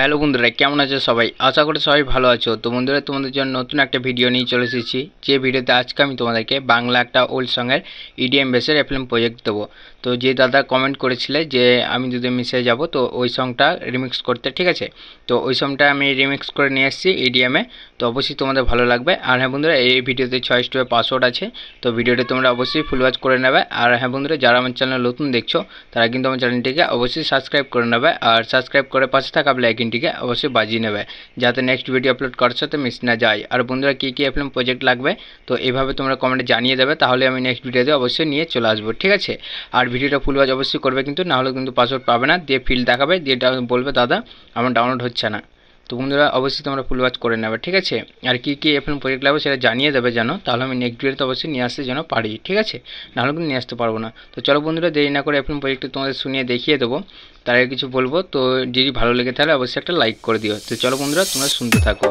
Hello বন্ধুরা, কেমন আছো সবাই? আশা করি সবাই ভালো আছো। তো বন্ধুরা, তোমাদের জন্য নতুন একটা ভিডিও নিয়ে চলে এসেছি। যে ভিডিওতে আজকে আমি তোমাদেরকে বাংলা একটা ওল্ড সঙের ইডিএম বেসের এফএলএম প্রজেক্ট দেবো। তো যে দাদা কমেন্ট করেছিলে যে আমি যদি মিশে যাব, তো ওই সংটা রিমিক্স করতে, ঠিক আছে? তো ওই সংটা আমি রিমিক্স করে নিয়ে এসেছি ইডিএমে। তো অবশ্যই তোমাদের ভালো লাগবে। আর হ্যাঁ বন্ধুরা, এই ভিডিওতে 6 স্টেপের পাসওয়ার্ড আছে। তো ভিডিওটা তোমরা অবশ্যই ফুল ওয়াচ করে নেবে। আর হ্যাঁ বন্ধুরা, যারা আমার চ্যানেল নতুন দেখছো তারা কিন্তু আমার চ্যানেলটিকে অবশ্যই সাবস্ক্রাইব করে নেবে। আর সাবস্ক্রাইব করে পাশে থাকা বেল আইকনটিকে অবশ্যই বাজিয়ে নেবে, যাতে নেক্সট ভিডিও আপলোড করার সাথে মিস না যায়। আর বন্ধুরা, কী কী এফএলএম প্রজেক্ট লাগবে তো এইভাবে তোমরা কমেন্টে জানিয়ে দেবে, তাহলে আমি নেক্সট ভিডিওতে অবশ্যই নিয়ে চলে আসবো, ঠিক আছে? আর ভিডিওটা ফুল ওয়াচ অবশ্যই করবে, কিন্তু না হলে কিন্তু পাসওয়ার্ড পাবে না। দিয়ে ফিল দেখাবে, দিয়ে বলবে দাদা আমার ডাউনলোড হচ্ছে না। তো বন্ধুরা, অবশ্যই তোমরা ফুল ওয়াচ করে নেবে, ঠিক আছে? আর কী কী এফএলএম প্রজেক্ট লাগবে সেটা জানিয়ে দেবে যেন, তাহলে আমি নেক্সট ভিডিওতে অবশ্যই নিয়ে আসতে যেন পারি, ঠিক আছে? নাহলে কিন্তু নিয়ে আসতে পারবো না। তো চলো বন্ধুরা, দেরি না করে এফএলএম প্রজেক্টটা তোমাদের শুনিয়ে দেখিয়ে দেবো। তার আগে কিছু বলবো, তো যদি ভালো লেগে তাহলে অবশ্যই একটা লাইক করে দিও। তো চলো বন্ধুরা, তোমরা শুনতে থাকো।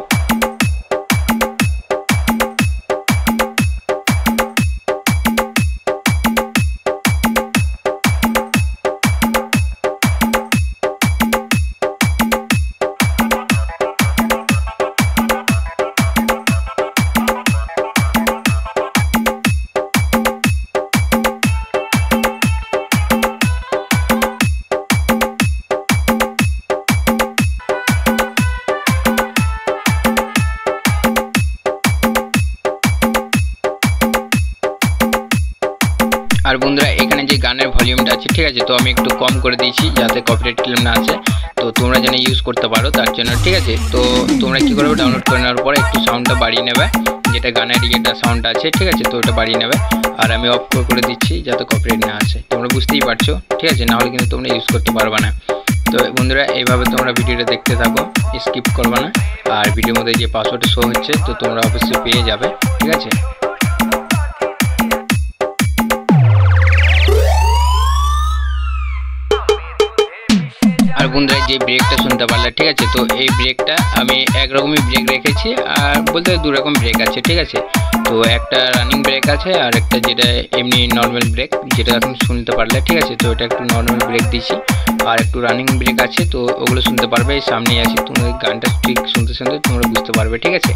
আর বন্ধুরা, এখানে যে গানের ভলিউমটা আছে, ঠিক আছে, তো আমি একটু কম করে দিয়েছি যাতে কপিরাইট ক্লেম না আসে। তো তোমরা যেন ইউজ করতে পারো তার জন্য, ঠিক আছে? তো তোমরা কী করবে, ডাউনলোড করে নেওয়ার পরে একটু সাউন্ডটা বাড়িয়ে নেবে, যেটা গানের যেটা সাউন্ড আছে, ঠিক আছে? তো ওটা বাড়িয়ে নেবে। আর আমি অফ করে দিচ্ছি যাতে কপিরাইট না আসে। তোমরা বুঝতেই পারছো, ঠিক আছে? নাহলে কিন্তু তোমরা ইউজ করতে পারবে না। তো বন্ধুরা, এইভাবে তোমরা ভিডিওটা দেখতে থাকো, স্কিপ করবে না। আর ভিডিওর মধ্যে যে পাসওয়ার্ডটা শো হচ্ছে তো তোমরা অবশ্যই পেয়ে যাবে, ঠিক আছে? আর বন্ধুরা, যে ব্রেকটা শুনতে পারলে, ঠিক আছে? তো এই ব্রেকটা আমি একরকমই ব্রেক রেখেছি, আর বলতে দু রকম ব্রেক আছে, ঠিক আছে? তো একটা রানিং ব্রেক আছে, আর একটা যেটা এমনি নর্মাল ব্রেক, যেটা এখন শুনতে পারলে, ঠিক আছে? তো এটা একটু নর্মাল ব্রেক দিচ্ছি, আর একটু রানিং ব্রেক আছে। তো ওগুলো শুনতে পারবে, সামনেই আছি, তোমাদের গানটা ঠিক শুনতে শুনতে তোমরা বুঝতে পারবে, ঠিক আছে?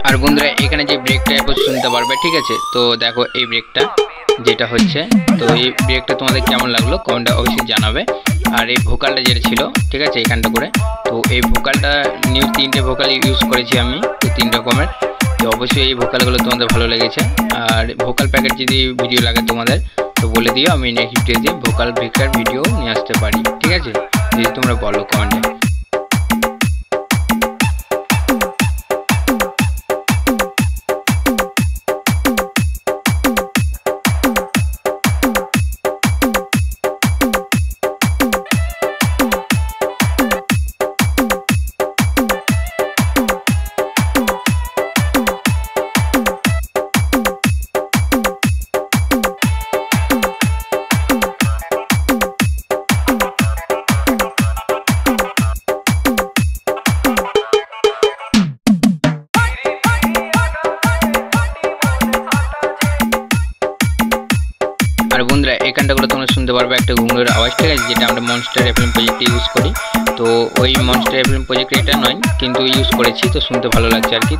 আর বন্ধুরা, এখানে যে ব্রেকটা এখন শুনতে পারবে, ঠিক আছে? তো দেখো এই ব্রেকটা যেটা হচ্ছে, তো এই ব্রেকটা তোমাদের কেমন লাগলো কমেন্টে অবশ্যই জানাবে। আর এই ভোকালটা যেটা ছিল, ঠিক আছে, এখানটা করে, তো এই ভোকালটা নিউ 3টে ভোকাল ইউজ করেছি আমি, তো 3 রকমের। তো অবশ্যই এই ভোকালগুলো তোমাদের ভালো লেগেছে। আর ভোকাল প্যাকেট যদি ভিডিও লাগে তোমাদের, তো বলে দিও, আমি নেক্সট ভিডিওতে ভোকাল ব্রেকার ভিডিও নিয়ে আসতে পারি, ঠিক আছে? যদি তোমরা বলো কমেন্টে। আর বন্ধুরা, এখানটা করে তোমরা শুনতে পারবে একটা ঘুঙুরের আওয়াজ, ঠিক আছে? যেটা আমরা মনস্টার এফএলএম প্রজেক্টে ইউজ করি। তো ওই মনস্টার এফএলএম প্রজেক্টে এটা নয়, কিন্তু ইউজ করেছি, তো শুনতে ভালো লাগছে আর কি।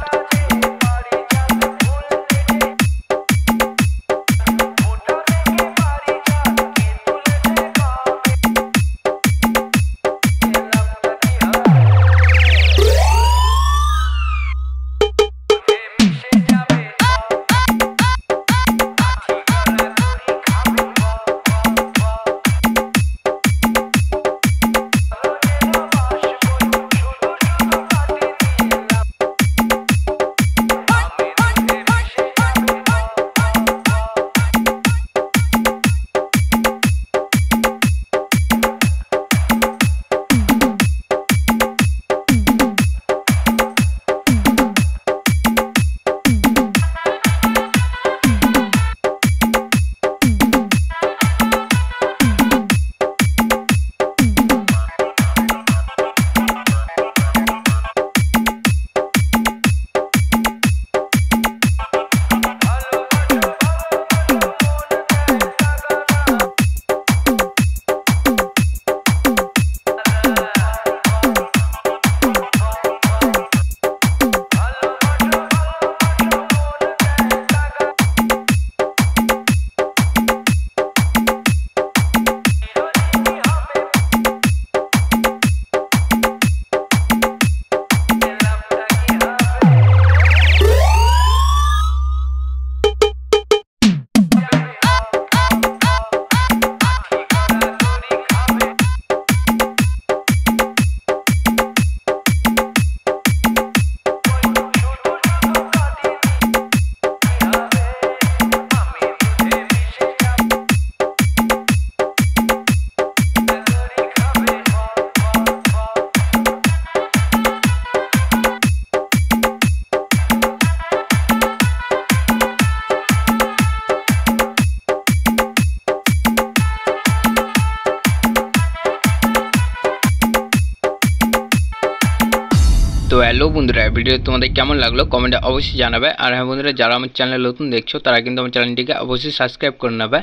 হ্যালো বন্ধুরা, ভিডিও তোমাদের কেমন লাগলো কমেন্টে অবশ্যই জানাবে। আর হ্যাঁ বন্ধুরা, যারা আমার চ্যানেল নতুন দেখছো তারা কিন্তু আমার চ্যানেলটিকে অবশ্যই সাবস্ক্রাইব করে নেবে,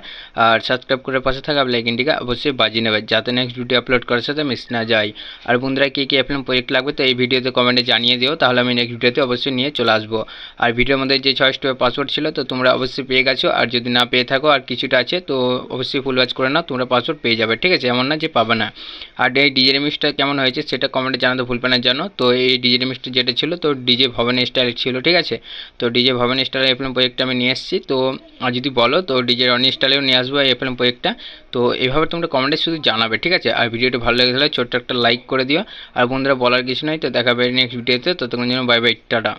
আর সাবস্ক্রাইব করে পাশে থাকা বেল আইকনটিকে অবশ্যই বাজিয়ে নেবে, যাতে নেক্সট ভিডিও আপলোড করার সাথে মিস না যায়। আর বন্ধুরা, কী কী অ্যাপ্লিকেশন প্রজেক্ট লাগবে তো এই ভিডিওতে কমেন্টে জানিয়ে দিও, তাহলে আমি নেক্সট ভিডিওতে অবশ্যই নিয়ে চলে আসবো। আর ভিডিওর মধ্যে যে 6 স্টেপের পাসওয়ার্ড ছিল তো তোমরা অবশ্যই পেয়ে গেছো, আর যদি না পেয়ে থাকো আর কিছুটা আছে তো অবশ্যই ফুল ওয়াচ করে নাও, তোমরা পাসওয়ার্ড পেয়ে যাবে, ঠিক আছে? এমন না যে পাবে না। আর এই ডিজে রিমিক্সটা কেমন হয়েছে সেটা কমেন্টে জানাতে ভুলবে না জানো। তো এই ডিজে রিমিক্সটা যেটা ছিল তো ডিজে ভবন স্টাইল ছিল, ঠিক আছে? তো ডিজে ভবন স্টাইল এফএলএম প্রজেক্টটা আমি নিয়ে এসেছি। তো আর যদি বলো তো ডিজে রনি স্টাইলেও নিয়ে আসবো এই এফএলএম প্রজেক্টটা। তো এইভাবে তোমরা কমেন্টে শুধু জানাবে, ঠিক আছে? আর ভিডিওটা ভালো লেগে থাকলে ছোট্ট একটা লাইক করে দিও। আর বন্ধুরা, বলার কিছু নয়, তো দেখাবে নেক্সট ভিডিওতে। ততক্ষণ জন্য বাই বাই, টাটা।